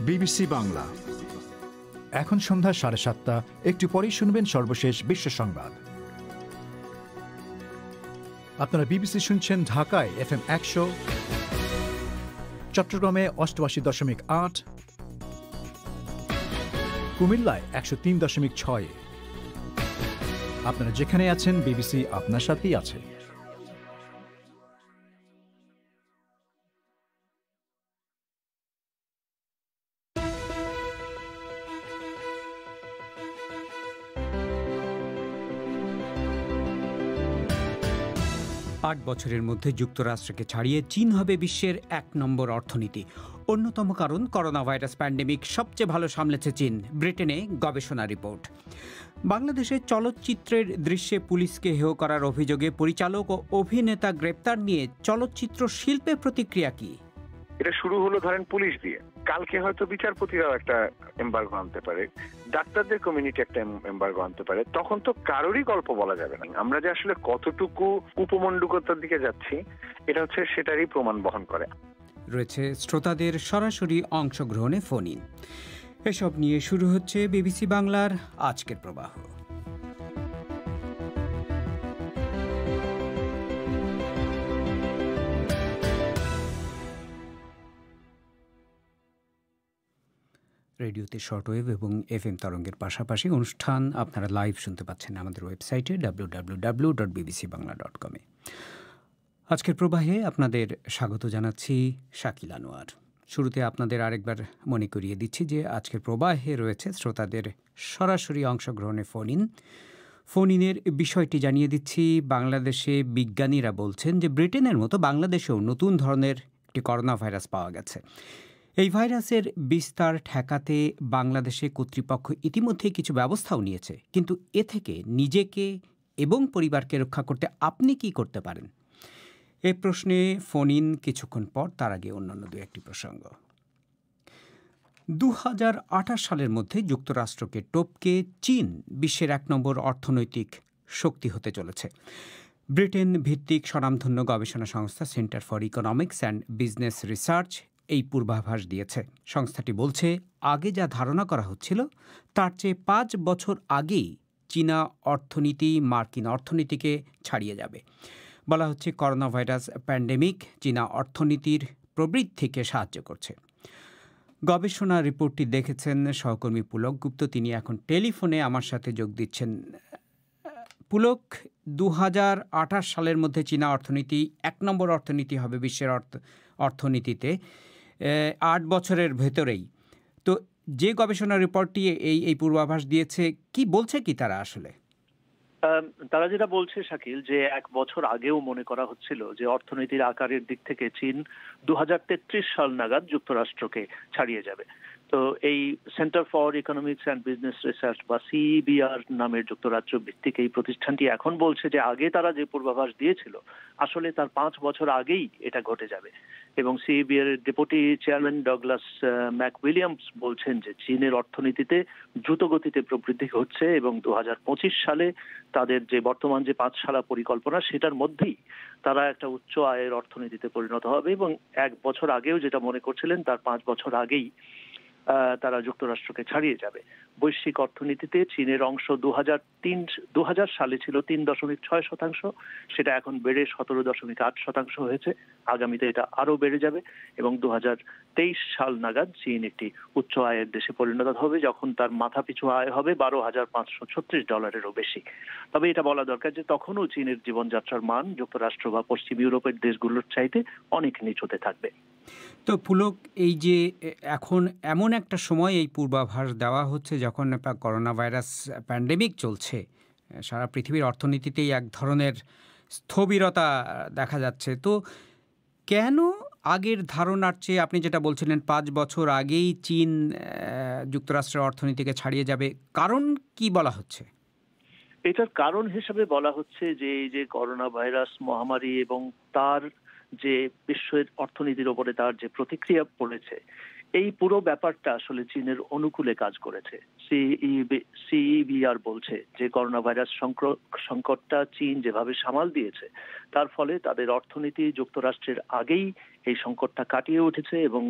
BBC Bangla. এখন সন্ধ্যা 7:30। একটু পরেই শুনবেন সর্বশেষ বিশ্ব সংবাদ। আপনারা বিবিসি শুনছেন ঢাকায় FM 100, চট্টগ্রামে 88.8, কুমিল্লায় 103.6। আপনারা যেখানে আছেন, বিবিসি আপনার সাথেই আছে। 8 বছরের মধ্যে যুক্তরাষ্ট্রকে ছাড়িয়ে চীন হবে বিশ্বের 1 নম্বর অর্থনীতি। অন্যতম কারণ করোনা ভাইরাস প্যান্ডেমিক। সবচেয়ে ভালো সামলেছে চীন, ব্রিটেনে গবেষণা রিপোর্ট। বাংলাদেশে চলচ্চিত্রের দৃশ্যে পুলিশকে হেয় করার অভিযোগে পরিচালক ও অভিনেতা গ্রেপ্তার নিয়ে চলচ্চিত্র শিল্পের প্রতিক্রিয়া কি? এটা শুরু হলো ধরেন পুলিশ দিয়ে, কালকে হয়তো বিচারপতিরাও একটা এমবার্গো আনতে পারে, ডাক্তারদের কমিউনিটি একটা এমবার্গো আনতে পারে। তখন তো কারোরই গল্প বলা যাবে না। আমরা যে আসলে কতটুকু উপমণ্ডুকতার দিকে যাচ্ছি, এটা হচ্ছে সেটারই প্রমাণ বহন করে। রয়েছে শ্রোতাদের সরাসরি অংশগ্রহণে ফোন ইন। এসব নিয়ে শুরু হচ্ছে বিবিসি বাংলার আজকের প্রবাহ। রেডিওতে শর্টওয়েভ এবং FM তরঙ্গের পাশাপাশি অনুষ্ঠান আপনারা লাইভ শুনতে পাচ্ছেন আমাদের ওয়েবসাইটে www.bbcbangla.com। আজকের প্রবাহে আপনাদের স্বাগত জানাচ্ছি শাকিল আনোয়ার। শুরুতে আপনাদের আরেকবার মনে করিয়ে দিচ্ছি যে আজকের প্রবাহে রয়েছে শ্রোতাদের সরাসরি অংশগ্রহণে ফোন ইনের বিষয়টি জানিয়ে দিচ্ছি। বাংলাদেশে বিজ্ঞানীরা বলছেন যে ব্রিটেনের মতো বাংলাদেশেও নতুন ধরনের একটি করোনা ভাইরাস পাওয়া গেছে। এই ভাইরাসের বিস্তার ঠেকাতে বাংলাদেশে কর্তৃপক্ষ ইতিমধ্যে কিছু ব্যবস্থাও নিয়েছে, কিন্তু এ থেকে নিজেকে এবং পরিবারকে রক্ষা করতে আপনি কি করতে পারেন? এ প্রশ্নে ফোন ইন কিছুক্ষণ পর। তার আগে অন্যান্য দু একটি প্রসঙ্গ। 2028 সালের মধ্যে যুক্তরাষ্ট্রকে টপকে চীন বিশ্বের 1 নম্বর অর্থনৈতিক শক্তি হতে চলেছে। ব্রিটেন ভিত্তিক স্বনামধন্য গবেষণা সংস্থা centre for economics and business research এই পূর্বাভাস দিয়েছে। সংস্থাটি বলছে, আগে যা ধারণা করা হচ্ছিল তার চেয়ে 5 বছর আগেই চীনা অর্থনীতি মার্কিন অর্থনীতিকে ছাড়িয়ে যাবে। বলা হচ্ছে, করোনা ভাইরাস প্যান্ডেমিক চীনা অর্থনীতির প্রবৃদ্ধিকে সাহায্য করছে। গবেষণা রিপোর্টটি দেখেছেন সহকর্মী পুলক গুপ্ত। তিনি এখন টেলিফোনে আমার সাথে যোগ দিচ্ছেন। পুলক, 2028 সালের মধ্যে চীনা অর্থনীতি 1 নম্বর অর্থনীতি হবে বিশ্বের অর্থনীতিতে 8 বছরের ভেতরেই। তো যে গবেষণা রিপোর্টটি এই পূর্বাভাস দিয়েছে, কি বলছে কি তারা আসলে? তারা যেটা বলছে শাকিল, যে 1 বছর আগেও মনে করা হচ্ছিল যে অর্থনীতির আকারের দিক থেকে চীন 2033 সাল নাগাদ যুক্তরাষ্ট্রকে ছাড়িয়ে যাবে। তো এই centre for economics and business research বা CEBR নামের যুক্তরাজ্য ভিত্তিক এই প্রতিষ্ঠানটি এখন বলছে যে আগে তারা যে পূর্বাভাস দিয়েছিল আসলে তার 5 বছর আগেই এটা ঘটে যাবে। এবং CEBR এর ডেপুটি চেয়ারম্যান ডগলাস ম্যাকউইলিয়ামস বলছেন যে চীনের অর্থনীতিতে দ্রুত গতিতে প্রবৃদ্ধি হচ্ছে এবং 2025 সালে তাদের যে বর্তমান যে 5 সালা পরিকল্পনা সেটার মধ্যেই তারা একটা উচ্চ আয়ের অর্থনীতিতে পরিণত হবে। এবং 1 বছর আগেও যেটা মনে করছিলেন তার 5 বছর আগেই তারা যুক্তরাষ্ট্রকে ছাড়িয়ে যাবে। বৈশ্বিক অর্থনীতিতে চীনের অংশ 2000 সালে ছিল 3.6%, সেটা এখন বেড়ে 17.8% হয়েছে। আগামীতে এটা আরো বেড়ে যাবে এবং 2023 সাল নাগাদ চীন একটি উচ্চ আয়ের দেশে পরিণত হবে, যখন তার মাথাপিছু আয় হবে $12,536 বেশি। তবে এটা বলা দরকার যে তখনও চীনের জীবনযাত্রার মান যুক্তরাষ্ট্র বা পশ্চিম ইউরোপের দেশগুলোর চাইতে অনেক নিচুতে থাকবে। তো পুলক, এই যে এখন এমন একটা সময় এই পূর্বাভাস দেওয়া হচ্ছে যখন করোনা ভাইরাস প্যান্ডেমিক চলছে, সারা পৃথিবীর অর্থনীতিতেই এক ধরনের স্থবিরতা দেখা যাচ্ছে, তো কেন আগের ধারণার চেয়ে আপনি যেটা বলছিলেন 5 বছর আগেই চীন যুক্তরাষ্ট্রের অর্থনীতিকে ছাড়িয়ে যাবে, কারণ কি বলা হচ্ছে? এটার কারণ হিসেবে বলা হচ্ছে যে এই যে করোনা ভাইরাস মহামারী এবং তার যে বিশ্বের অর্থনীতির উপরে তার যে প্রতিক্রিয়া পড়েছে, এই পুরো ব্যাপারটা আসলে চীনের অনুকূলে কাজ করেছে। CEBR বলছে যে করোনা ভাইরাস সংকটটা চীন যেভাবে সামাল দিয়েছে তার ফলে তাদের অর্থনীতি যুক্তরাষ্ট্রের আগেই এই সংকটটা কাটিয়ে উঠেছে এবং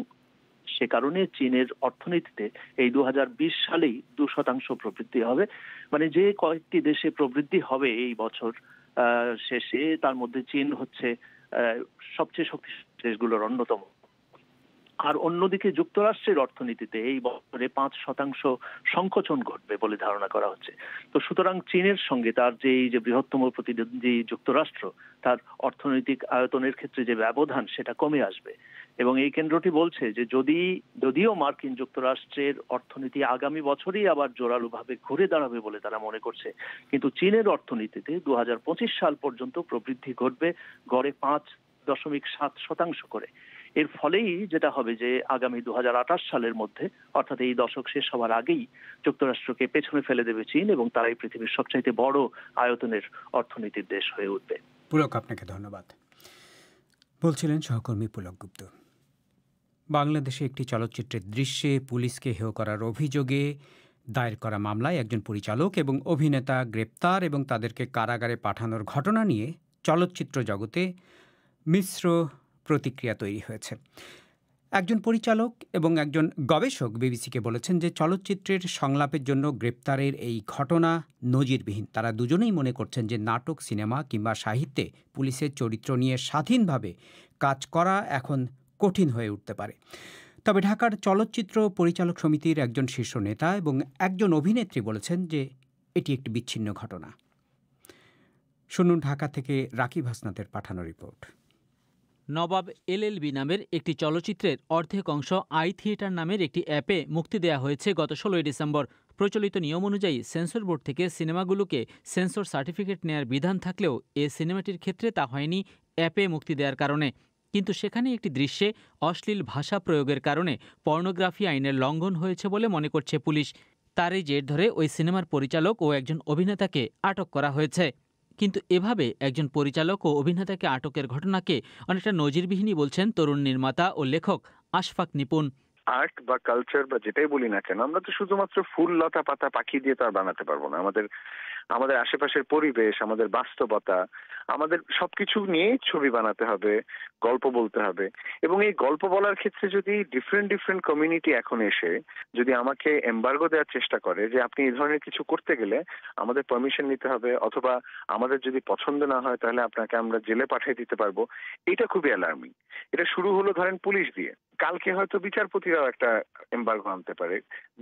সে কারণে চীনের অর্থনীতিতে এই 2020 সালেই 2% প্রবৃদ্ধি হবে। মানে যে কয়েকটি দেশে প্রবৃদ্ধি হবে এই বছর শেষে, তার মধ্যে চীন হচ্ছে সবচেয়ে শক্তিশালী দেশগুলোর অন্যতম। আর অন্যদিকে যুক্তরাষ্ট্রের অর্থনীতিতে এই বছরে 5% সংকোচন ঘটবে বলে ধারণা করা হচ্ছে। তো সুতরাং চীনের সঙ্গে তার যে বৃহত্তম প্রতিদ্বন্দ্বী যুক্তরাষ্ট্র, তার অর্থনৈতিক আয়তনের ক্ষেত্রে যে ব্যবধান সেটা কমে আসবে। এবং এই কেন্দ্রটি বলছে যে যদিও মার্কিন যুক্তরাষ্ট্রের অর্থনীতি আগামী বছরই আবার জোরালোভাবে ঘুরে দাঁড়াবে বলে তারা মনে করছে, কিন্তু চীনের অর্থনীতিতে 2025 সাল পর্যন্ত প্রবৃদ্ধি ঘটবে গড়ে 5.7% করে। এর ফলেই যেটা হবে যে আগামী 2028 সালের মধ্যে, অর্থাৎ এই দশক শেষ হওয়ার আগেই, যুক্তরাষ্ট্রকে পেছনে ফেলে দেবে চীন এবং তারাই পৃথিবীর সবচাইতে বড় আয়তনের অর্থনীতির দেশ হয়ে উঠবে। পুলক, আপনাকে ধন্যবাদ। বলছিলেন সহকর্মী পুলক গুপ্ত। বাংলাদেশে একটি চলচ্চিত্রের দৃশ্যে পুলিশকে হেয় করার অভিযোগে দায়ের করা মামলায় একজন পরিচালক এবং অভিনেতা গ্রেপ্তার এবং তাদেরকে কারাগারে পাঠানোর ঘটনা নিয়ে চলচ্চিত্র জগতে মিশ্র প্রতিক্রিয়া তৈরি হয়েছে। একজন পরিচালক এবং একজন গবেষক বিবিসিকে বলেছেন যে চলচ্চিত্রের সংলাপের জন্য গ্রেপ্তারের এই ঘটনা নজিরবিহীন। তারা দুজনেই মনে করছেন যে নাটক, সিনেমা কিংবা সাহিত্যে পুলিশের চরিত্র নিয়ে স্বাধীনভাবে কাজ করা এখন কঠিন হয়ে উঠতে পারে। তবে ঢাকার চলচ্চিত্র পরিচালক সমিতির একজন শীর্ষ নেতা এবং একজন অভিনেত্রী বলেছেন যে এটি একটি বিচ্ছিন্ন ঘটনা। শুনুন ঢাকা থেকে রাকিব হাসনাতের পাঠানো রিপোর্ট। নবাব এলএলবি নামের একটি চলচ্চিত্রের অর্ধেক অংশ আই থিয়েটার নামের একটি অ্যাপে মুক্তি দেওয়া হয়েছে গত 16 ডিসেম্বর। প্রচলিত নিয়ম অনুযায়ী সেন্সর বোর্ড থেকে সিনেমাগুলোকে সেন্সর সার্টিফিকেট নেয়ার বিধান থাকলেও এ সিনেমাটির ক্ষেত্রে তা হয়নি অ্যাপে মুক্তি দেওয়ার কারণে। কিন্তু সেখানে একটি দৃশ্যে অশ্লীল ভাষা প্রয়োগের কারণে পর্নোগ্রাফি আইনের লঙ্ঘন হয়েছে বলে মনে করছে পুলিশ। তারই জের ধরে ওই সিনেমার পরিচালক ও একজন অভিনেতাকে আটক করা হয়েছে। কিন্তু এভাবে একজন পরিচালক ও অভিনেতাকে আটকের ঘটনাকে অনেকটা নজিরবিহীনই বলছেন তরুণ নির্মাতা ও লেখক আশফাক নিপুণ। আর্ট বা কালচার বা যেটাই বলি না কেন, আমরা তো শুধুমাত্র ফুল, লতা, পাতা, পাখি দিয়ে তো আর বানাতে পারবো না। আমাদের আশেপাশের পরিবেশ, আমাদের বাস্তবতা, আমাদের সবকিছু নিয়ে ছবি বানাতে হবে, গল্প বলতে হবে। এবং এই গল্প বলার ক্ষেত্রে যদি ডিফারেন্ট কমিউনিটি এখন এসে যদি আমাকে এমবার্গো দেওয়ার চেষ্টা করে যে আপনি এই ধরনের কিছু করতে গেলে আমাদের পারমিশন নিতে হবে, অথবা আমাদের যদি পছন্দ না হয় তাহলে আপনাকে আমরা জেলে পাঠিয়ে দিতে পারবো, এটা খুবই অ্যালার্মিং। এটা শুরু হলো ধরেন পুলিশ দিয়ে, কালকে হয়তো বিচারপতিরাও একটা এমবার্গো আনতে পারে,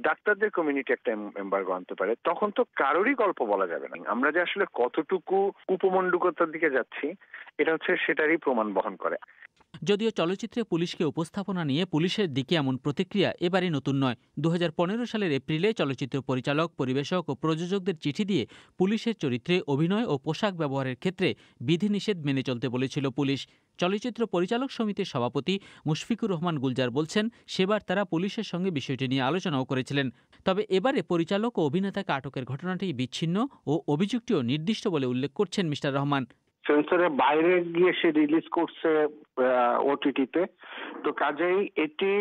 ডাক্তারদের কমিউনিটি একটা এমবার্গো আনতে পারে। তখন তো কারোরই গল্প বলা যাবে না। আমরা যে আসলে কতটুকু উপমণ্ডুকতার দিকে যাচ্ছি, এটা হচ্ছে সেটারই প্রমাণ বহন করে। যদিও চলচ্চিত্রে পুলিশকে উপস্থাপনা নিয়ে পুলিশের দিকে এমন প্রতিক্রিয়া এবারই নতুন নয়। 2015 সালের এপ্রিলে চলচ্চিত্র পরিচালক, পরিবেশক ও প্রযোজকদের চিঠি দিয়ে পুলিশের চরিত্রে অভিনয় ও পোশাক ব্যবহারের ক্ষেত্রে বিধিনিষেধ মেনে চলতে বলেছিল পুলিশ। চলচ্চিত্র পরিচালক সমিতির সভাপতি মুশফিকুর রহমান গুলজার বলছেন, সেবার তারা পুলিশের সঙ্গে বিষয়টি নিয়ে আলোচনাও করেছিলেন। তবে এবারে পরিচালক ও অভিনেতাকে আটকের ঘটনাটি বিচ্ছিন্ন ও অভিযুক্তিও নির্দিষ্ট বলে উল্লেখ করছেন মিস্টার রহমান। সেন্সরের বাইরে গিয়ে সে রিলিজ করছে ওটিটিতে, তো কাজেই এটি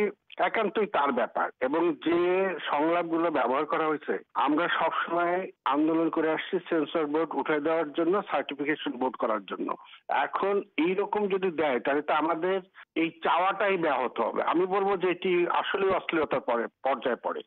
একান্তই তার ব্যাপার। এবং যে সংলাপগুলো ব্যবহার করা হয়েছে, আমরা সবসময় আন্দোলন করে আসছি সেন্সর বোর্ড উঠে দেওয়ার জন্য, সার্টিফিকেশন বোর্ড করার জন্য। এখন এইরকম যদি দেয় তাহলে তো আমাদের এই চাওয়াটাই ব্যাহত হবে। আমি বলবো যে এটি আসলে অশ্লীলতার পর্যায়ে পড়ে।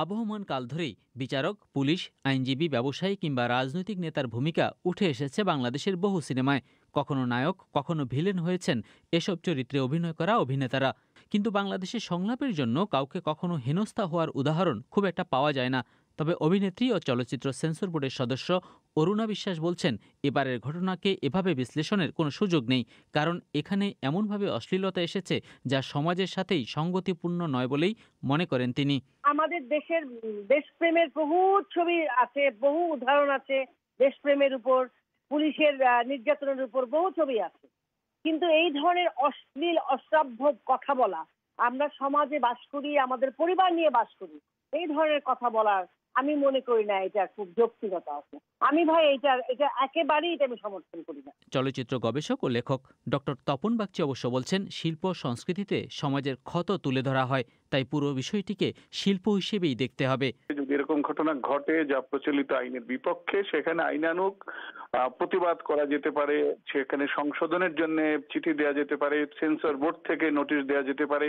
আবহমান কাল ধরেই বিচারক, পুলিশ, আইনজীবী, ব্যবসায়ী কিংবা রাজনৈতিক নেতার ভূমিকা উঠে এসেছে বাংলাদেশের বহু সিনেমায়। কখনো নায়ক, কখনো ভিলেন হয়েছেন এসব চরিত্রে অভিনয় করা অভিনেতারা। কিন্তু বাংলাদেশের সংলাপের জন্য কাউকে কখনো হেনস্থা হওয়ার উদাহরণ খুব একটা পাওয়া যায় না। তবে অভিনেত্রী ও চলচ্চিত্র সেন্সর বোর্ডের সদস্য অরুণা বিশ্বাস বলছেন, এবারের ঘটনাকে এভাবে বিশ্লেষণের কোনো সুযোগ নেই, কারণ এখানে এমনভাবে অশ্লীলতা এসেছে যা সমাজের সাথেই সঙ্গতিপূর্ণ নয় বলেই মনে করেন তিনি। আমাদের দেশের দেশপ্রেমের বহু ছবি আছে, বহু উদাহরণ আছে দেশপ্রেমের উপর, পুলিশের নির্যাতনের উপর বহু ছবি আছে। কিন্তু এই ধরনের অশ্লীল, অশ্রাব্য কথা বলা, আমরা সমাজে বাস করি, আমাদের পরিবার নিয়ে বাস করি, এই ধরনের কথা বলার আমি মনে করি না এটা খুব যৌক্তিকতা আছে। আমি ভাই এটা একেবারেই আমি সমর্থন করি না। চলচ্চিত্র গবেষক ও লেখক ডক্টর তপন বাগচি অবশ্য বলছেন, শিল্প সংস্কৃতিতে সমাজের ক্ষত তুলে ধরা হয়, তাই পুরো বিষয়টিকে শিল্প হিসেবেই দেখতে হবে। যদি এরকম ঘটনা ঘটে যা প্রচলিত আইনের বিপক্ষে, সেখানে আইনানুগ প্রতিবাদ করা যেতে পারে, সেখানে সংশোধনের জন্য চিঠি দেওয়া যেতে পারে, সেন্সর বোর্ড থেকে নোটিশ দেওয়া যেতে পারে।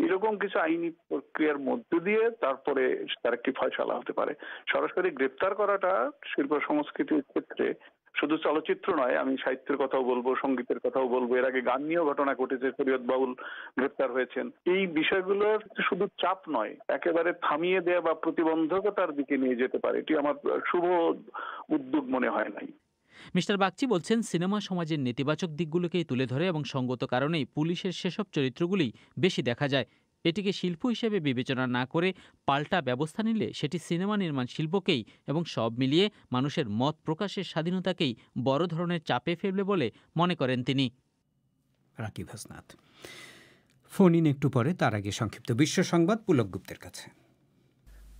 এরকম কিছু আইনি প্রক্রিয়ার মধ্য দিয়ে তারপরে তার একটি ফয়সালা হতে পারে। সরাসরি গ্রেপ্তার করাটা শিল্প সংস্কৃতির ক্ষেত্রে শুধু চলচ্চিত্র নয়, আমি সাহিত্যের কথাও বলবো, সঙ্গীতের কথাও বলবো। এর আগে গান নিয়েও ঘটনা ঘটেছে, শরীয়ত বাউল গ্রেপ্তার হয়েছেন। এই বিষয়গুলোর শুধু চাপ নয়, একেবারে থামিয়ে দেয়া বা প্রতিবন্ধকতার দিকে নিয়ে যেতে পারে, এটি আমার শুভ উদ্যোগ মনে হয় নাই। মিস্টার বাগচি বলছেন, সিনেমা সমাজের নেতিবাচক দিকগুলোকেই তুলে ধরে এবং সঙ্গত কারণেই পুলিশের সেসব চরিত্রগুলি বেশি দেখা যায়। এটিকে শিল্প হিসেবে বিবেচনা না করে পাল্টা ব্যবস্থা নিলে সেটি সিনেমা নির্মাণ শিল্পকেই এবং সব মিলিয়ে মানুষের মত প্রকাশের স্বাধীনতাকেই বড় ধরনের চাপে ফেলবে বলে মনে করেন তিনি। রাকিব হাসনাত। ফোন ইন একটু পরে, তার আগে সংক্ষিপ্ত বিশ্ব সংবাদ পুলক গুপ্তের কাছে।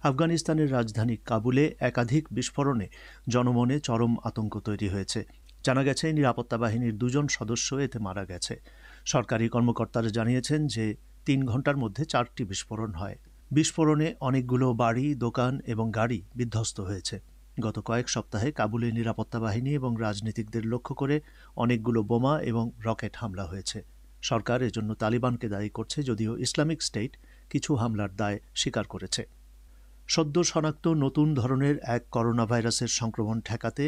আফগানিস্তানের রাজধানী কাবুলে একাধিক বিস্ফোরণে জনমনে চরম আতঙ্ক তৈরি হয়েছে। জানা গেছে নিরাপত্তা বাহিনীর 2 জন সদস্য এতে মারা গেছে। সরকারি কর্মকর্তারা জানিয়েছেন যে 3 ঘন্টার মধ্যে 4টি বিস্ফোরণ হয়। বিস্ফোরণে অনেকগুলো বাড়ি, দোকান এবং গাড়ি বিধ্বস্ত হয়েছে। গত কয়েক সপ্তাহে কাবুলে নিরাপত্তা বাহিনী এবং রাজনীতিকদের লক্ষ্য করে অনেকগুলো বোমা এবং রকেট হামলা হয়েছে। সরকার এজন্য তালিবানকে দায়ী করছে, যদিও ইসলামিক স্টেট কিছু হামলার দায় স্বীকার করেছে। সদ্য শনাক্ত নতুন ধরনের এক করোনা ভাইরাসের সংক্রমণ ঠেকাতে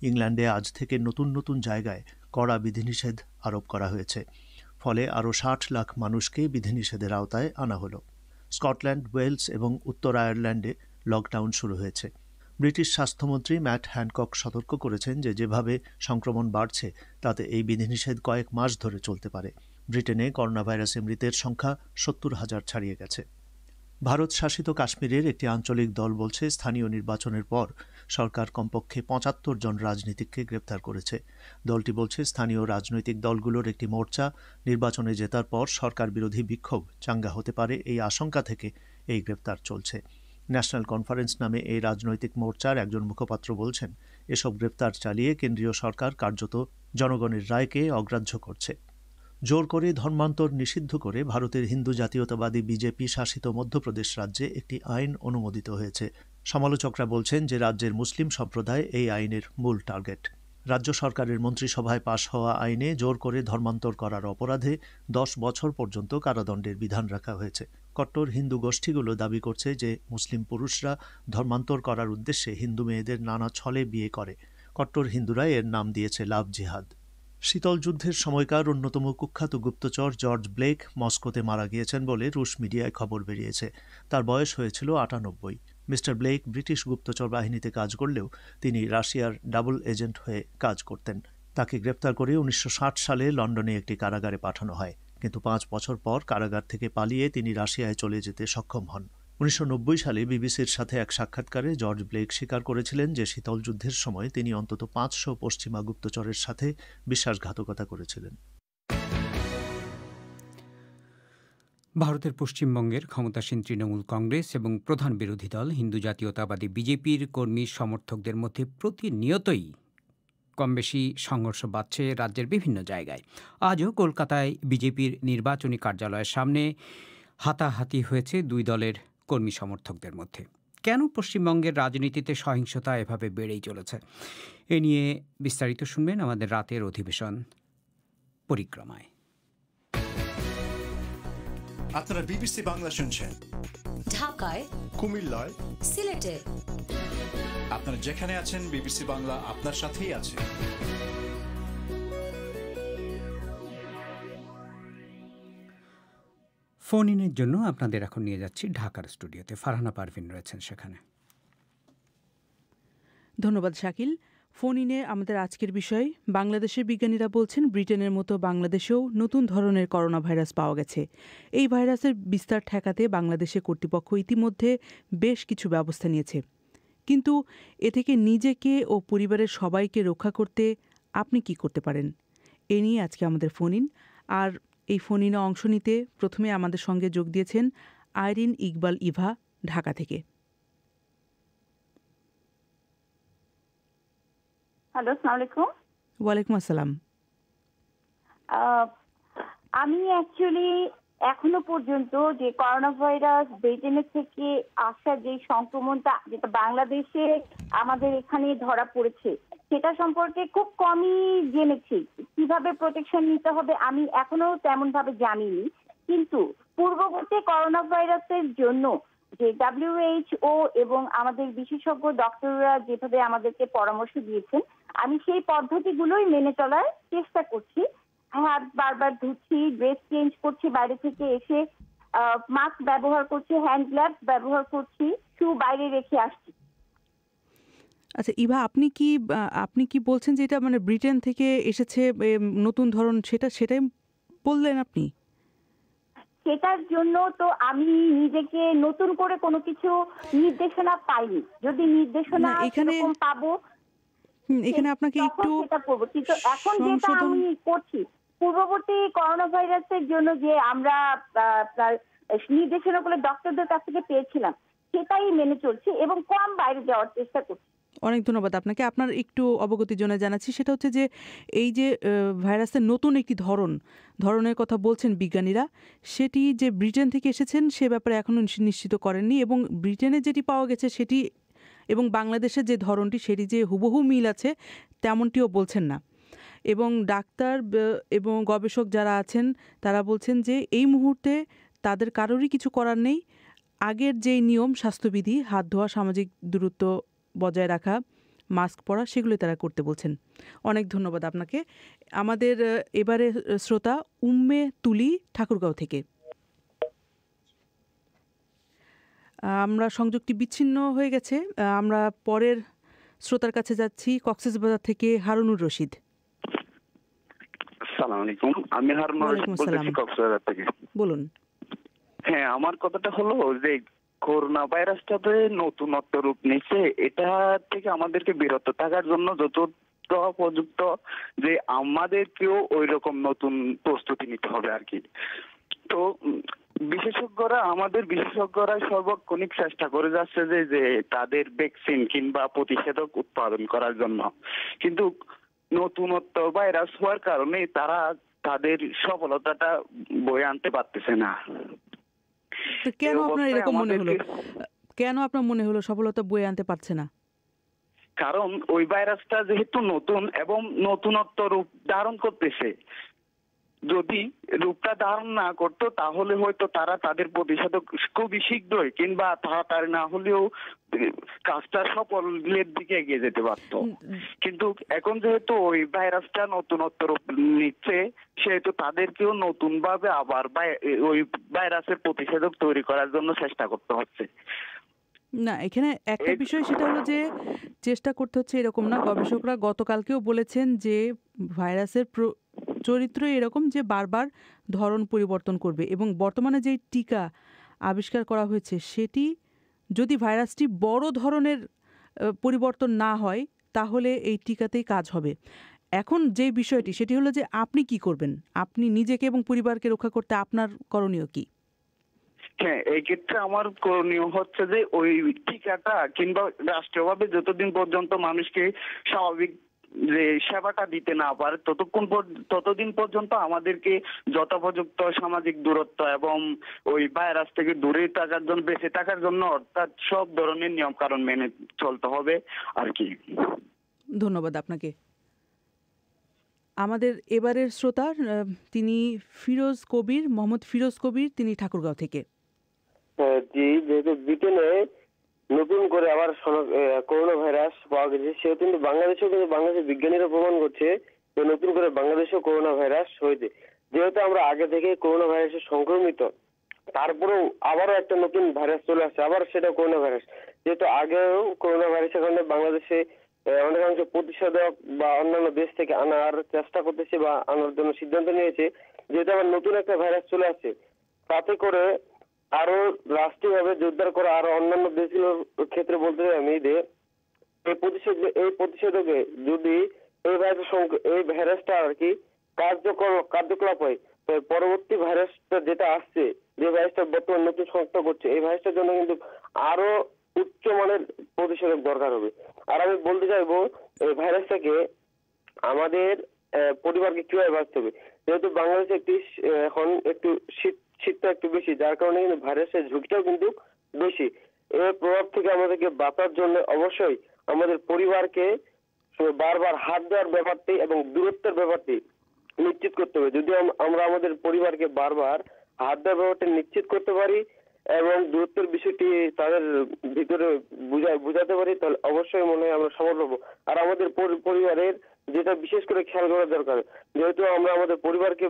ইংল্যান্ডে আজ থেকে নতুন নতুন জায়গায় কড়া বিধিনিষেধ আরোপ করা হয়েছে। ফলে আরও 60 লাখ মানুষকে বিধিনিষেধের আওতায় আনা হলো। স্কটল্যান্ড, ওয়েলস এবং উত্তর আয়ারল্যান্ডে লকডাউন শুরু হয়েছে। ব্রিটিশ স্বাস্থ্যমন্ত্রী ম্যাট হ্যানকক সতর্ক করেছেন যে যেভাবে সংক্রমণ বাড়ছে তাতে এই বিধিনিষেধ কয়েক মাস ধরে চলতে পারে। ব্রিটেনে করোনা ভাইরাসে মৃতের সংখ্যা 70,000 ছাড়িয়ে গেছে। ভারত শাসিত কাশ্মীরের একটি আঞ্চলিক দল বলছে, স্থানীয় নির্বাচনের পর সরকার কমপক্ষে 75 জন রাজনীতিককে গ্রেপ্তার করেছে। দলটি বলছে, স্থানীয় রাজনৈতিক দলগুলোর একটি মোর্চা নির্বাচনে জেতার পর সরকার বিরোধী বিক্ষোভ চাঙ্গা হতে পারে, এই আশঙ্কা থেকে এই গ্রেপ্তার চলছে। ন্যাশনাল কনফারেন্স নামে এই রাজনৈতিক মোর্চার একজন মুখপাত্র বলছেন, এসব গ্রেপ্তার চালিয়ে কেন্দ্রীয় সরকার কার্যত জনগণের রায়কে অগ্রাহ্য করছে। জোর করে ধর্মান্তর নিষিদ্ধ করে ভারতের হিন্দু জাতীয়তাবাদী বিজেপি শাসিত মধ্যপ্রদেশ রাজ্যে একটি আইন অনুমোদিত হয়েছে। সমালোচকরা বলছেন যে রাজ্যের মুসলিম সম্প্রদায় এই আইনের মূল টার্গেট। রাজ্য সরকারের মন্ত্রিসভায় পাশ হওয়া আইনে জোর করে ধর্মান্তর করার অপরাধে 10 বছর পর্যন্ত কারাদণ্ডের বিধান রাখা হয়েছে। কট্টর হিন্দু গোষ্ঠীগুলো দাবি করছে যে মুসলিম পুরুষরা ধর্মান্তর করার উদ্দেশ্যে হিন্দু মেয়েদের নানা ছলে বিয়ে করে। কট্টর হিন্দুরা এর নাম দিয়েছে লাভ জিহাদ। শীতল যুদ্ধের সময়কার অন্যতম কুখ্যাত গুপ্তচর জর্জ ব্লেক মস্কোতে মারা গিয়েছেন বলে রুশ মিডিয়ায় খবর বেরিয়েছে। তার বয়স হয়েছিল 98। মিস্টার ব্লেক ব্রিটিশ গুপ্তচর বাহিনীতে কাজ করলেও তিনি রাশিয়ার ডাবল এজেন্ট হয়ে কাজ করতেন। তাকে গ্রেপ্তার করে 1960 সালে লন্ডনে একটি কারাগারে পাঠানো হয়, কিন্তু 5 বছর পর কারাগার থেকে পালিয়ে তিনি রাশিয়ায় চলে যেতে সক্ষম হন। 1990 সালে বিবিসির সাথে এক সাক্ষাৎকারে জর্জ ব্লেক স্বীকার করেছিলেন যে শীতল যুদ্ধের সময় তিনি অন্তত 500 পশ্চিমা গুপ্তচরের সাথে বিশ্বাসঘাতকতা করেছিলেন। ভারতের পশ্চিমবঙ্গের ক্ষমতাসীন তৃণমূল কংগ্রেস এবং প্রধান বিরোধী দল হিন্দু জাতীয়তাবাদী বিজেপির কর্মী সমর্থকদের মধ্যে প্রতিনিয়তই কমবেশি সংঘর্ষ বাড়ছে রাজ্যের বিভিন্ন জায়গায়। আজও কলকাতায় বিজেপির নির্বাচনী কার্যালয়ের সামনে হাতাহাতি হয়েছে 2 দলের কর্মী সমর্থকদের মধ্যে। কেন পশ্চিমবঙ্গের রাজনীতিতে সহিংসতা এভাবে বেড়েই চলেছে? এ নিয়ে বিস্তারিত শুনবেন আমাদের রাতের অধিবেশন পরিক্রমায়। আপনারা বিবিসি বাংলা শুনছেন ঢাকায়, কুমিল্লায়, সিলেটে। আপনারা যেখানে আছেন বিবিসি বাংলা আপনার সাথেই আছে। ফোন ইনের জন্য আপনাদের এখন নিয়ে যাচ্ছি ঢাকার স্টুডিওতে। ফারহানা পারভিন রয়েছেন সেখানে। ধন্যবাদ শাকিল। ফোন ইনে আমাদের আজকের বিষয়, বাংলাদেশের বিজ্ঞানীরা বলছেন ব্রিটেনের মতো বাংলাদেশেও নতুন ধরনের করোনা ভাইরাস পাওয়া গেছে। এই ভাইরাসের বিস্তার ঠেকাতে বাংলাদেশের কর্তৃপক্ষ ইতিমধ্যে বেশ কিছু ব্যবস্থা নিয়েছে, কিন্তু এ থেকে নিজেকে ও পরিবারের সবাইকে রক্ষা করতে আপনি কি করতে পারেন, এ নিয়ে আজকে আমাদের ফোন ইন। আর এই ফোন ইনে অংশ নিতে প্রথমে আমাদের সঙ্গে যোগ দিয়েছেন আইরিন ইকবাল ইভা ঢাকা থেকে। হ্যালো, আসসালামু আলাইকুম। ওয়ালাইকুম আসসালাম। আমি অ্যাকচুয়ালি এখনো পর্যন্ত যে করোনা ভাইরাস ব্রিটেনের থেকে আসা যে সংক্রমণটা যেটা বাংলাদেশে আমাদের এখানে ধরা পড়েছে সেটা সম্পর্কে খুব কমই জেনেছি। কিভাবে প্রোটেকশন নিতে হবে আমি এখনো তেমন ভাবে জানিনি, কিন্তু পূর্ববর্তী করোনা ভাইরাসের জন্য যে WHO এবং আমাদের বিশেষজ্ঞ ডক্টররা যেভাবে আমাদেরকে পরামর্শ দিয়েছেন আমি সেই পদ্ধতিগুলোই মেনে চলার চেষ্টা করছি। হাত বারবার ধুচ্ছি, ড্রেস চেঞ্জ করছি, বাইরে থেকে এসে মাস্ক ব্যবহার করছি, হ্যান্ড গ্লাভস ব্যবহার করছি, শু বাইরে রেখে আসছি। আচ্ছা ইভা, আপনি কি বলছেন যে এটা মানে ব্রিটেন থেকে এসেছে নতুন ধরন, সেটাই বললেন আপনি? সেটার জন্য তো আমি নিজেকে নতুন করে কোনো কিছু নির্দেশনা পাইনি। যদি নির্দেশনা এরকম পাবো এখানে আপনাকে একটু সেটা করবো, কিন্তু এখন যেটা আমি করছি পূর্ববর্তী করোনা ভাইরাসের জন্য যে আমরা নির্দেশনাগুলো ডক্টরদের কাছ থেকে পেয়েছিলাম সেটাই মেনে চলছি এবং কম বাইরে যাওয়ার চেষ্টা করছি। অনেক ধন্যবাদ আপনাকে। আপনার একটু অবগতির জন্য জানাচ্ছি, সেটা হচ্ছে যে এই যে ভাইরাসের নতুন একটি ধরনের কথা বলছেন বিজ্ঞানীরা, সেটি যে ব্রিটেন থেকে এসেছেন সে ব্যাপারে এখনও নিশ্চিত করেননি, এবং ব্রিটেনে যেটি পাওয়া গেছে সেটি এবং বাংলাদেশের যে ধরনটি সেটি যে হুবহু মিল আছে তেমনটিও বলছেন না। এবং ডাক্তার এবং গবেষক যারা আছেন তারা বলছেন যে এই মুহূর্তে তাদের কারোরই কিছু করার নেই। আগের যেই নিয়ম, স্বাস্থ্যবিধি, হাত ধোয়া, সামাজিক দূরত্ব বজায় রাখা, মাস্ক পরা, সেগুলো তারা করতে বলছেন। অনেক ধন্যবাদ আপনাকে। আমাদের এবারে শ্রোতা উম্মে তুলি ঠাকুরগাঁও থেকে। আমরা সংযোগটি বিচ্ছিন্ন হয়ে গেছে। আমরা পরের শ্রোতার কাছে যাচ্ছি, কক্সবাজার থেকে হারুনুর রশিদ। আসসালামু আলাইকুম, আমি হারুনুর রশিদ বলতেছি কক্সবাজার থেকে। বলুন। হ্যাঁ, আমার কথাটা হলো যে করোনা ভাইরাসটা যে নতুনত্ব রূপ নিচ্ছে, এটা থেকে আমাদেরকে বিরত থাকার জন্য যতটা উপযুক্ত যে আমাদেরকেও ওই রকম নতুন প্রস্তুতি নিতে হবে আর কি। তো আমাদের বিশেষজ্ঞরা সর্বক্ষণিক চেষ্টা করে যাচ্ছে যে তাদের ভ্যাকসিন কিংবা প্রতিষেধক উৎপাদন করার জন্য, কিন্তু নতুনত্ব ভাইরাস হওয়ার কারণে তারা তাদের সফলতাটা বয়ে আনতে পারতেছে না। কেন আপনার এরকম মনে হলো? কেন আপনার মনে হলো সফলতা বয়ে আনতে পারছে না? কারণ ওই ভাইরাসটা যেহেতু নতুন এবং নতুনত্ব রূপ ধারণ করতেছে, যদি রূপটা ধারণ না করতো তাহলে হয়তো তারা তাদের প্রতিষেধক খুবই শীঘ্রই কিংবা তাড়াতাড়ি না হলেও কাজটা সফলের দিকে এগিয়ে যেতে পারতো। কিন্তু এখন যেহেতু ওই ভাইরাসটা নতুনত্ব রূপ নিচ্ছে, সেহেতু তাদেরকেও নতুন ভাবে আবার ওই ভাইরাসের প্রতিষেধক তৈরি করার জন্য চেষ্টা করতে হচ্ছে। না, এখানে একটা বিষয় সেটা হলো যে চেষ্টা করতে হচ্ছে এরকম না। গবেষকরা গতকালকেও বলেছেন যে ভাইরাসের চরিত্র এরকম যে বারবার ধরন পরিবর্তন করবে, এবং বর্তমানে যেই টিকা আবিষ্কার করা হয়েছে সেটি যদি ভাইরাসটি বড় ধরনের পরিবর্তন না হয় তাহলে এই টিকাতেই কাজ হবে। এখন যে বিষয়টি সেটি হলো যে আপনি কি করবেন, আপনি নিজেকে এবং পরিবারকে রক্ষা করতে আপনার করণীয় কি? হ্যাঁ, এই ক্ষেত্রে আমার করণীয় হচ্ছে যে ওই টিকাটা কিংবা রাষ্ট্রীয়ভাবে যতদিন পর্যন্ত মানুষকে স্বাভাবিক যে সেবাটা দিতে না পারে ততদিন পর্যন্ত আমাদেরকে যথোপযুক্ত সামাজিক দূরত্ব এবং ওই ভাইরাস থেকে দূরে থাকার জন্য, বেঁচে থাকার জন্য অর্থাৎ সব ধরনের নিয়ম কানুন মেনে চলতে হবে আর কি। ধন্যবাদ আপনাকে। আমাদের এবারের শ্রোতা তিনি মোহাম্মদ ফিরোজ কবির, তিনি ঠাকুরগাঁও থেকে। জি, যেহেতু ব্রিটেনে নতুন করে আবার করোনা ভাইরাস পাওয়া গেছে, সেহেতু কিন্তু বাংলাদেশের বিজ্ঞানীরা প্রমাণ করছে যে নতুন করে বাংলাদেশেও করোনা ভাইরাস হয়েছে। যেহেতু আমরা আগে থেকে করোনা ভাইরাসে সংক্রমিত, তারপরেও আবারও একটা নতুন ভাইরাস চলে আসছে, আবার সেটা করোনা ভাইরাস। যেহেতু আগেও করোনা ভাইরাসের কারণে বাংলাদেশে অনেকাংশ প্রতিষেধক বা অন্যান্য দেশ থেকে আনার চেষ্টা করতেছে বা আনার জন্য সিদ্ধান্ত নিয়েছে, যেহেতু আবার নতুন একটা ভাইরাস চলে আসছে, তাতে করে আরো রাষ্ট্রীয়ভাবে জোরদার করা আরো অন্যান্য দেশগুলোর ক্ষেত্রে বলতে চাই আমি যে এই প্রতিষেধকে যদি এই ভাইরাসটা আর কি কার্যকলাপ হয়, তো পরবর্তী ভাইরাসটা যেটা আসছে, যে ভাইরাসটা বর্তমানে নতুন শনাক্ত করছে, এই ভাইরাসটার জন্য কিন্তু আরো উচ্চমানের প্রতিষেধক দরকার হবে। আর আমি বলতে চাইবো এই ভাইরাস থেকে আমাদের পরিবারকে কিভাবে বাঁচতে হবে। যেহেতু বাংলাদেশে এখন একটু শীতটা একটু বেশি, যার কারণে কিন্তু ভাইরাসের ঝুঁকিটাও কিন্তু বেশি। এর প্রভাব থেকে আমাদেরকে বাঁচার জন্য অবশ্যই আমাদের পরিবারকে বারবার হাত দেওয়ার ব্যাপারটি এবং দূরত্বের ব্যাপারটি নিশ্চিত করতে হবে। যদি আমরা আমাদের পরিবারকে বারবার হাত দেওয়ার ব্যাপারটি নিশ্চিত করতে পারি এবং দূরত্বের বিষয়টি তাদের ভিতরে বুঝাতে পারি, তাহলে অবশ্যই মনে হয় আমরা সফল হবো। আর আমাদের পরিবারের যেটা বিশেষ করে খেয়াল করা দরকার, যেহেতু আমরা আমাদের পরিবারকে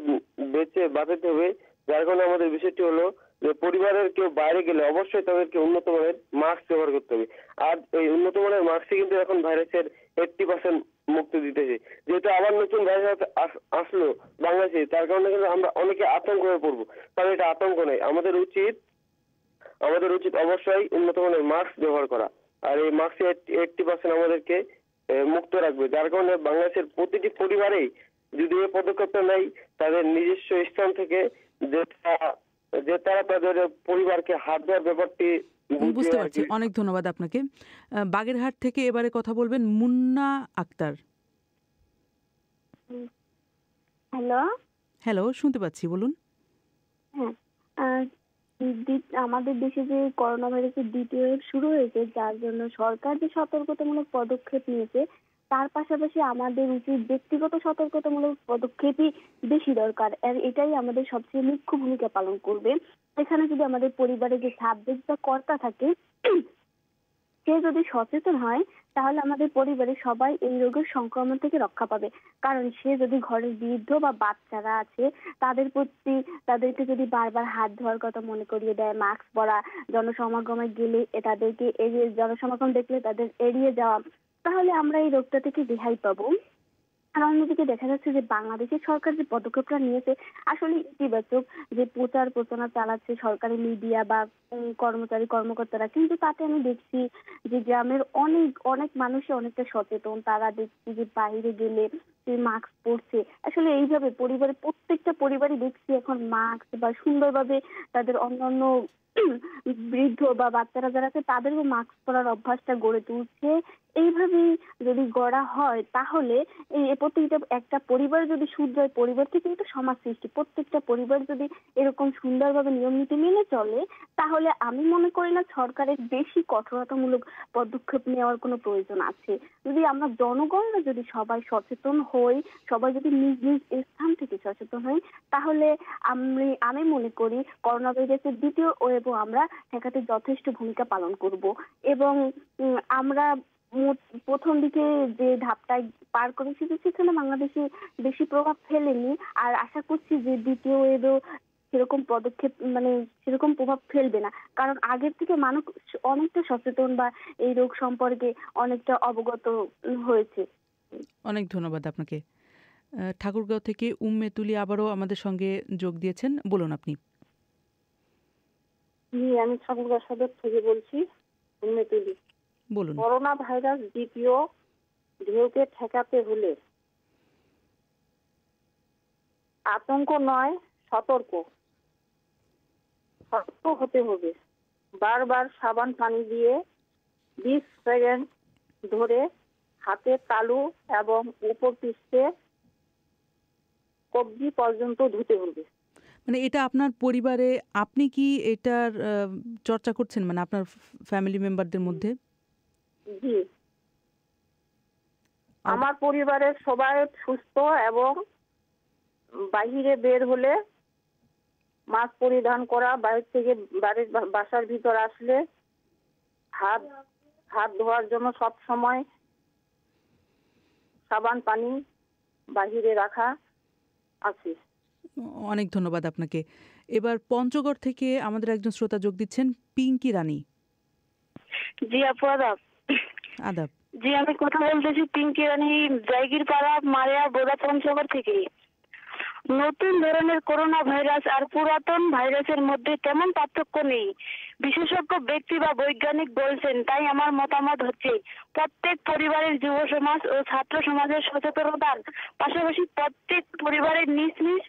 বাঁচাতে হবে, যার কারণে আমাদের বিষয়টি হলো যে পরিবারের কেউ বাইরে গেলে অবশ্যই তাদেরকে উন্নত মানের মাস্ক ব্যবহার করতে হবে। আর এই উন্নত মানের মাস্কই কিন্তু এখন ভাইরাসের 80% মুক্তি দিতেছে। যেহেতু আবার নতুন ভাইরাস আসলো বাংলাদেশে, তার কারণে কিন্তু আমরা অনেকে আতঙ্ক হয়ে পড়বো। কারণ এটা আতঙ্ক নয়, আমাদের উচিত অবশ্যই উন্নত মানের মাস্ক ব্যবহার করা। আর এই মাস্কে 80% আমাদেরকে মুক্ত রাখবে, যার কারণে বাংলাদেশের প্রতিটি পরিবারেই যদি এই পদক্ষেপটা নেয় তাদের নিজস্ব স্থান থেকে যে তারা তাদের পরিবারকে হাত দেওয়ার ব্যাপারটি বুঝতে পারছি। অনেক ধন্যবাদ আপনাকে। বাগেরহাট থেকে এবারে কথা বলবেন মুন্না আক্তার। হ্যালো, শুনতে পাচ্ছি, বলুন। হ্যাঁ, আমাদের দেশে যে করোনা ভাইরাসের দ্বিতীয় ওয়েভ শুরু হয়েছে, যার জন্য সরকার যে সতর্কতামূলক পদক্ষেপ নিয়েছে, তার পাশাপাশি আমাদের উচিত ব্যক্তিগত সতর্কতামূলক পদক্ষেপই বেশি দরকার। আর এটাই আমাদের সবচেয়ে মুখ্য ভূমিকা পালন করবে। এখানে যদি আমাদের পরিবারে যে সাবজেক্ট বা কর্তা থাকে, সে যদি সচেতন হয়, তাহলে আমাদের পরিবারের সবাই এই রোগের সংক্রমণ থেকে রক্ষা পাবে। কারণ সে যদি ঘরের বৃদ্ধ বা বাচ্চারা আছে তাদেরকে যদি বারবার হাত ধোয়ার কথা মনে করিয়ে দেয়, মাস্ক পরা, জনসমাগমে গেলে তাদেরকে জনসমাগম দেখলে তাদের এড়িয়ে যাওয়া, তাহলে আমরা এই রোগটা থেকে রেহাই পাবো। আর অন্যদিকে দেখা যাচ্ছে যে বাংলাদেশের সরকার যে পদক্ষেপটা নিয়েছে আসলে ইতিবাচক, যে প্রচার প্রচারণা চালাচ্ছে সরকারি মিডিয়া বা কর্মকর্তারা, কিন্তু তাতে আমি দেখছি যে গ্রামের অনেক মানুষই অনেকটা সচেতন। তারা দেখছি যে বাইরে গেলে মাস্ক পরছে। আসলে এইভাবে প্রত্যেকটা পরিবারই দেখছি এখন মাস্ক বা সুন্দরভাবে তাদের অন্যান্য বৃদ্ধ বা বাচ্চারা যারা আছে তাদেরও মাস্ক পরার অভ্যাসটা গড়ে তুলছে। এইভাবেই যদি গড়া হয় তাহলে প্রত্যেকটা একটা পরিবার যদি শুধরায়, পরিবার থেকে কিন্তু সমাজ সৃষ্টি, প্রত্যেকটা পরিবার যদি এরকম সুন্দরভাবে নিয়ম নীতি মেনে চলে, তাহলে আমি মনে করি না সরকারের বেশি কঠোরতামূলক পদক্ষেপ নেওয়ার কোনো প্রয়োজন আছে। যদি আমরা জনগণরা যদি সবাই সচেতন হই, সবাই যদি নিজ নিজ স্থান থেকে সচেতন হই, তাহলে আমি মনে করি করোনা ভাইরাসের দ্বিতীয় ওয়েভও আমরা ঠেকাতে যথেষ্ট ভূমিকা পালন করব। এবং আমরা প্রথম দিকে যে ধাপটায় পার করেছি সেখানে বাংলাদেশে বেশি প্রভাব ফেলেনি। আর আশা করছি যে দ্বিতীয় ওয়েভেও সেরকম পদক্ষেপ সেরকম প্রভাব ফেলবে না, কারণ আগের থেকে মানুষ অনেকটা সচেতন বা এই রোগ সম্পর্কে অনেকটা অবগত হয়েছে। অনেক ধন্যবাদ আপনাকে। ঠাকুরগাঁও থেকে উম্মেতুলি আবারও আমাদের সঙ্গে যোগ দিয়েছেন, বলুন আপনি। আমি ঠাকুরগাঁও সদর থেকে বলছি, উম্মেতুলি। বলুন। করোনা ভাইরাস দ্বিতীয় ঢেউকে ঠেকাতে হলে আতঙ্ক নয়, সতর্ক হতে হবে। বারবার সাবান পানি দিয়ে 20 সেকেন্ড ধরে হাতের তালু এবং উপর পৃষ্ঠে কবজি পর্যন্ত ধুতে হবে। এটা আপনার পরিবারে আপনি কি এটার চর্চা করছেন, আপনার ফ্যামিলি মেম্বারদের মধ্যে? জি, আমার পরিবারের সবাই সুস্থ এবং বাহিরে বের হলে মাস্ক পরিধান করা, বাইরে থেকে বাসার ভিতর আসলে হাত ধোয়ার জন্য সব সময় সাবান পানি বাহিরে রাখা আছে। অনেক ধন্যবাদ আপনাকে। এবার পঞ্চগড় থেকে আমাদের একজন শ্রোতা যোগ দিচ্ছেন, পিঙ্কি রানী। জি আপু, আদাব। আদাব। জি, আমি কথা বলতেছি পিঙ্কি রানী, জায়গির পাড়া, মারিয়া বোদা, পঞ্চগড় থেকে। নতুন ধরনের করোনা ভাইরাস আর পুরাতন ভাইরাসের মধ্যে তেমন পার্থক্য নেই, বিশেষজ্ঞ ব্যক্তি বা বৈজ্ঞানিক বলছেন। তাই আমার মতামত হচ্ছে প্রত্যেক পরিবারের যুব সমাজ ও ছাত্র সমাজের সচেতনতার পাশাপাশি প্রত্যেক পরিবারের নিজ নিজ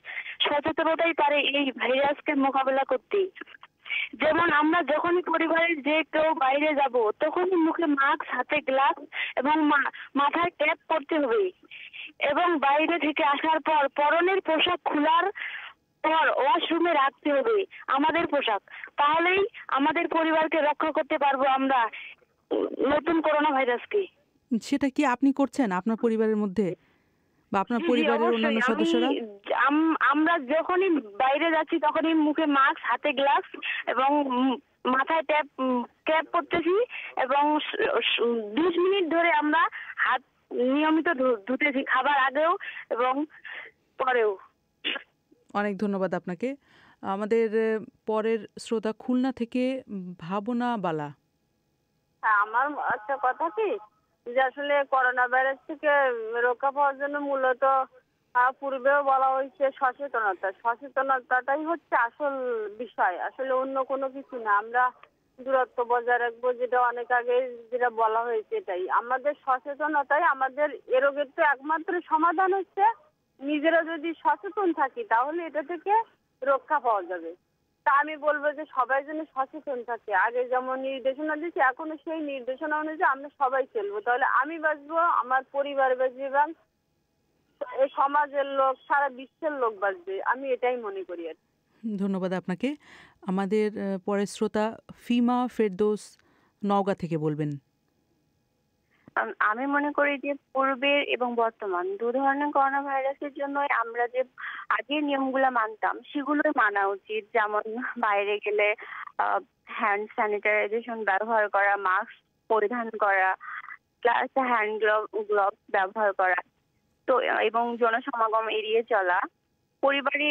সচেতনতাই পারে এই ভাইরাসকে মোকাবেলা করতে। যেমন আমরা যখনই পরিবারের যে কেউ বাইরে যাব তখনই মুখে মাস্ক, হাতে গ্লাভস এবং মাথায় ক্যাপ পরতে হবে। এবং বাইরে থেকে আসার পর পরনের পোশাক খোলার পর ওয়াশরুমে রাখতে হবে আমাদের পোশাক, তাহলেই আমাদের পরিবারকে রক্ষা করতে পারবো আমরা নতুন করোনা ভাইরাসকে। সেটা কি আপনি করছেন আপনার পরিবারের মধ্যে বা আপনার পরিবারের অন্যান্য সদস্যরা? আমরা যখনই বাইরে যাচ্ছি তখনই মুখে মাস্ক, হাতে গ্লাভস এবং মাথায় ক্যাপ পরতেছি এবং 20 মিনিট ধরে আমরা হাত নিয়মিত ধুতেছি, খাবার আগেও এবং পরেও। অনেক ধন্যবাদ আপনাকে। আমাদের পরের শ্রোতা খুলনা থেকে ভাবনা বালা। আমার একটা কথা কি যে আসলে করোনা ভাইরাস থেকে রক্ষা পাওয়ার জন্য মূলত পূর্বেও বলা হয়েছে সচেতনতাটাই হচ্ছে আসল বিষয়, আসলে অন্য কোনো কিছু না। আমরা দূরত্ব বজায় রাখবো, যেটা অনেক আগে যেটা বলা হয়েছে, এটাই আমাদের সচেতনতাই আমাদের এ রোগের তো একমাত্র সমাধান হচ্ছে নিজেরা যদি সচেতন থাকি তাহলে এটা থেকে রক্ষা পাওয়া যাবে। তা আমি বলবো যে সবাই যেন সচেতন থাকে, আগে যেমন নির্দেশনা দিচ্ছে এখনো সেই নির্দেশনা অনুযায়ী আমরা সবাই চলবো, তাহলে আমি বাঁচবো, আমার পরিবার বাঁচবে এবং এই সমাজের লোক, সারা বিশ্বের লোক বাঁচবে, আমি এটাই মনে করি। ধন্যবাদ আপনাকে। আমাদের পরের শ্রোতা ফিমা ফেরদৌস নওগাঁ থেকে বলবেন। আমি মনে করি যে পূর্বের এবং বর্তমান দু ধরনের করোনা ভাইরাসের জন্য আমরা যে আগের নিয়মগুলো মানতাম সেগুলোই মানা উচিত, যেমন বাইরে গেলে হ্যান্ড স্যানিটাইজেশন ব্যবহার করা, মাস্ক পরিধান করা, প্লাস হ্যান্ড গ্লোভস ব্যবহার করা, তো এবং জনসমাগম এড়িয়ে চলা। পরিবারে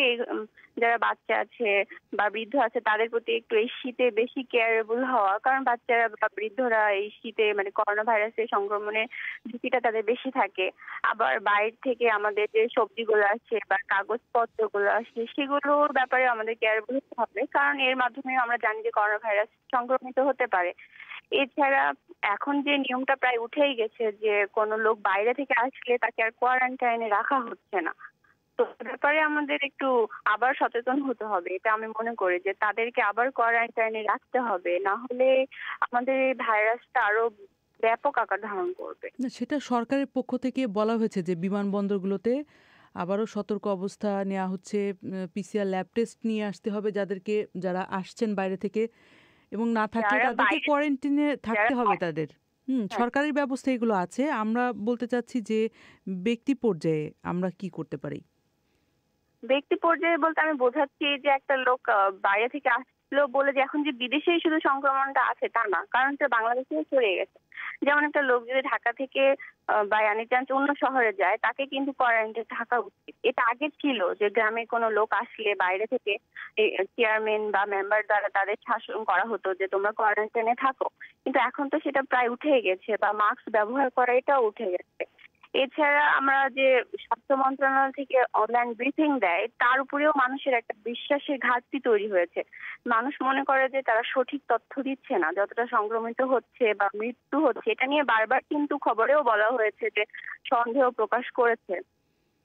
যারা বাচ্চা আছে বা বৃদ্ধ আছে তাদের প্রতি একটু এই শীতে বেশি কেয়ারেবল হওয়া, কারণ বাচ্চারা বা বৃদ্ধরা এই শীতে মানে করোনা ভাইরাসের সংক্রমণের ঝুঁকিটা তাদের বেশি থাকে। আবার বাইরে থেকে আমাদের যে সবজিগুলো আসছে বা কাগজপত্রগুলো আসছে সেগুলোর ব্যাপারে আমাদের কেয়ারেবল হতে হবে, কারণ এর মাধ্যমে আমরা জানি যে করোনা ভাইরাস সংক্রমিত হতে পারে। এছাড়া এখন যে নিয়মটা প্রায় উঠেই গেছে যে কোনো লোক বাইরে থেকে আসলে তাকে আর কোয়ারেন্টাইনে রাখা হচ্ছে না, তো ব্যাপারে আমাদের একটু আবার সচেতন হতে হবে। এটা আমি মনে করি যে তাদেরকে আবার কোয়ারেন্টাইনে রাখতে হবে, না হলে আমাদের এই ভাইরাসটা আরো ব্যাপক আকার ধারণ করবে। সেটা সরকারের পক্ষ থেকে বলা হয়েছে যে বিমানবন্দরগুলোতে আবারও সতর্ক অবস্থা নেওয়া হচ্ছে, পিসিআর ল্যাব টেস্ট নিয়ে আসতে হবে যাদেরকে, যারা আসছেন বাইরে থেকে, এবং না থাকলে তাদেরকে কোয়ারেন্টাইনে থাকতে হবে তাদের। সরকারি ব্যবস্থা এগুলো আছে। আমরা বলতে চাচ্ছি যে ব্যক্তি পর্যায়ে আমরা কি করতে পারি? ব্যক্তি পর্যায়ে বলতে আমি বোঝাচ্ছি যে একটা লোক বাইরে থেকে আসলো বলে যে এখন যে বিদেশেই শুধু সংক্রমণটা আছে তা না, কারণ সে বাংলাদেশেও ছড়িয়ে গেছে। যেমন একটা লোক যদি ঢাকা থেকে বা এনি চান্স অন্য শহরে যায় তাকে কিন্তু কোয়ারেন্টাইনে থাকা উচিত। এটা আগে ছিল যে গ্রামে কোনো লোক আসলে বাইরে থেকে চেয়ারম্যান বা মেম্বার দ্বারা তাদের শাসন করা হতো যে তোমরা কোয়ারেন্টাইনে থাকো, কিন্তু এখন তো সেটা প্রায় উঠে গেছে, বা মাস্ক ব্যবহার করা এটাও উঠে গেছে। এছাড়া আমরা যে স্বাস্থ্য মন্ত্রণালয় থেকে অনলাইন ব্রিফিং দেয় তার উপরেও মানুষের একটা বিশ্বাসের ঘাটতি তৈরি হয়েছে। মানুষ মনে করে যে তারা সঠিক তথ্য দিচ্ছে না, যতটা সংক্রমিত হচ্ছে বা মৃত্যু হচ্ছে এটা নিয়ে বারবার কিন্তু খবরেও বলা হয়েছে যে সন্দেহ প্রকাশ করেছে।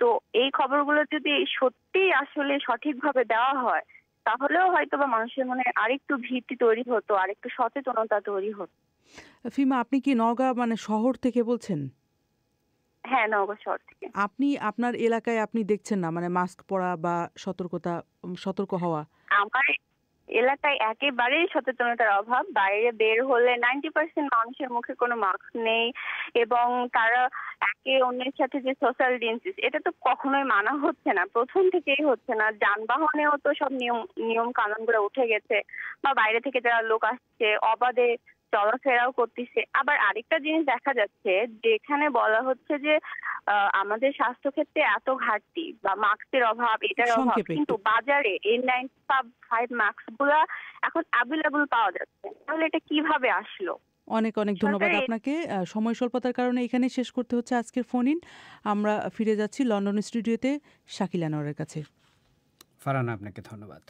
তো এই খবরগুলো যদি সত্যি আসলে সঠিকভাবে দেওয়া হয় তাহলেও হয়তো বা মানুষের মনে আরেকটু ভীতি তৈরি হতো, আরেকটু সচেতনতা তৈরি হতো। ফিমা, আপনি কি নওগাঁ মানে শহর থেকে বলছেন? হ্যাঁ, নওগাঁ শহর থেকে। আপনি আপনার এলাকায় আপনি দেখছেন না মানে মাস্ক পরা বা সতর্ক হওয়া? আমার এলাকায় একেবারেই সচেতনতার অভাব। বাইরে বের হলে 90% মানুষের মুখে কোনো মাস্ক নেই এবং তারা একে অন্যের সাথে যে সোশ্যাল ডিস্টেন্স এটা তো কখনোই মানা হচ্ছে না, প্রথম থেকেই হচ্ছে না। যানবাহনেও তো সব নিয়ম কানুনগুলো উঠে গেছে, বা বাইরে থেকে যারা লোক আসছে অবাধে চলাফেরাও করতেছে। আবার আরেকটা জিনিস দেখা যাচ্ছে যেখানে বলা হচ্ছে যে আমাদের স্বাস্থ্য ক্ষেত্রে এত ঘাটতি বা মাস্কের অভাব, এটার অভাব, কিন্তু বাজারে N95 মাস্ক গুলা এখন অ্যাভেলেবল পাওয়া যাচ্ছে, তাহলে এটা কিভাবে আসলো? অনেক ধন্যবাদ আপনাকে। সময় স্বল্পতার কারণে এখানে শেষ করতে হচ্ছে আজকের ফোন ইন। আমরা ফিরে যাচ্ছি লন্ডন স্টুডিওতে শাকিল আনোয়ারের কাছে। ফারহানা, আপনাকে ধন্যবাদ।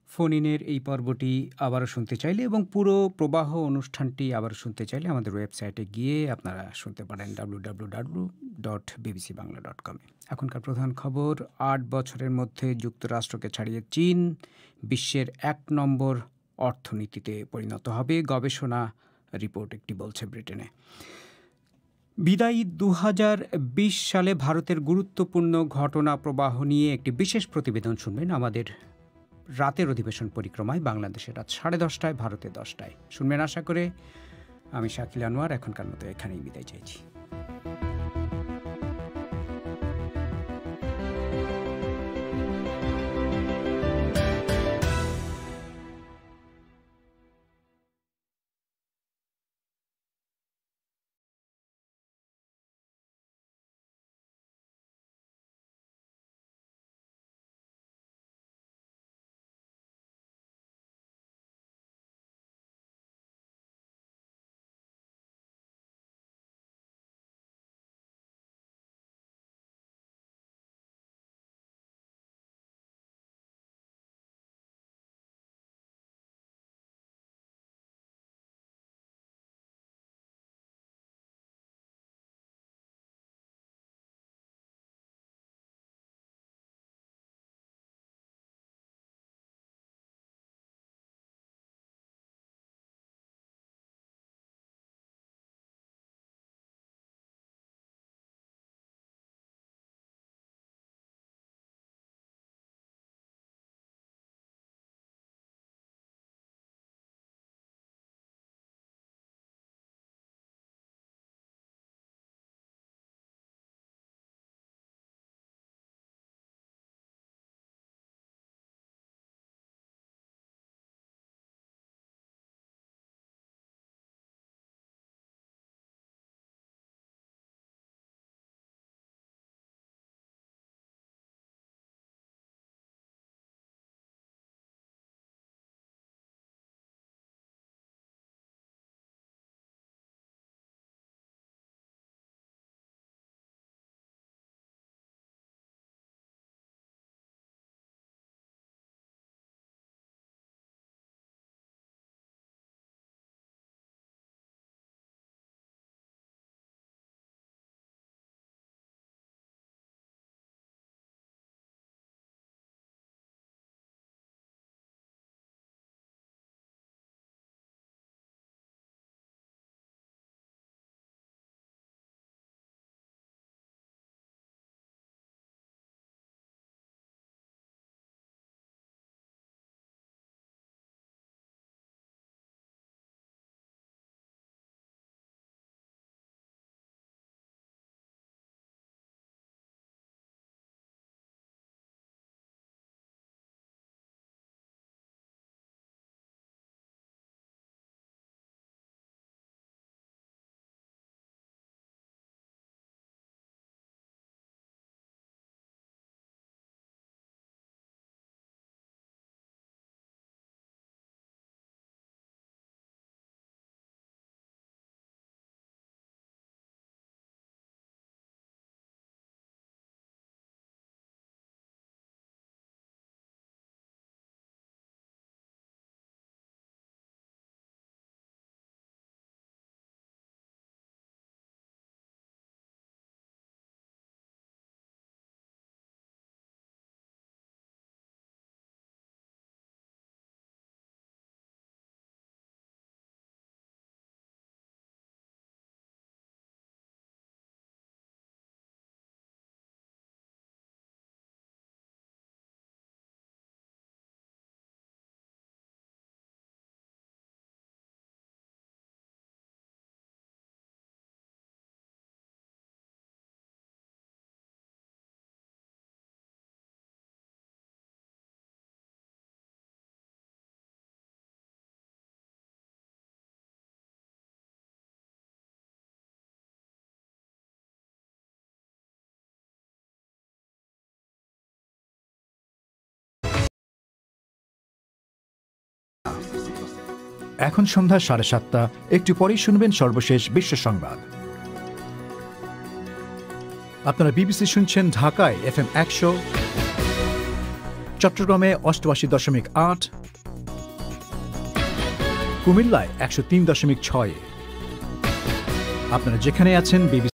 ফোন ইনের এই পর্বটি আবারও শুনতে চাইলে এবং পুরো প্রবাহ অনুষ্ঠানটি আবারও শুনতে চাইলে আমাদের ওয়েবসাইটে গিয়ে আপনারা শুনতে পারেন www.bbcbangla.com। এখনকার প্রধান খবর, 8 বছরের মধ্যে যুক্তরাষ্ট্রকে ছাড়িয়ে চীন বিশ্বের 1 নম্বর অর্থনীতিতে পরিণত হবে, গবেষণা রিপোর্ট একটি বলছে ব্রিটেনে। বিদায়ী 2020 সালে ভারতের গুরুত্বপূর্ণ ঘটনা প্রবাহ নিয়ে একটি বিশেষ প্রতিবেদন শুনবেন আমাদের রাতের অধিবেশন পরিক্রমায়, বাংলাদেশের রাত 10:30, ভারতের 10টায় শুনবেন আশা করে। আমি শাকিল আনোয়ার এখনকার মতো এখানেই বিদায় চাইছি। এখন সন্ধ্যা 7:30, একটু পরেই শুনবেন সর্বশেষ বিশ্ব সংবাদ। আপনারা বিবিসি শুনছেন ঢাকায় FM 100, চট্টগ্রামে 88.8, কুমিল্লায় 103.6। আপনারা যেখানে আছেন বিবিসি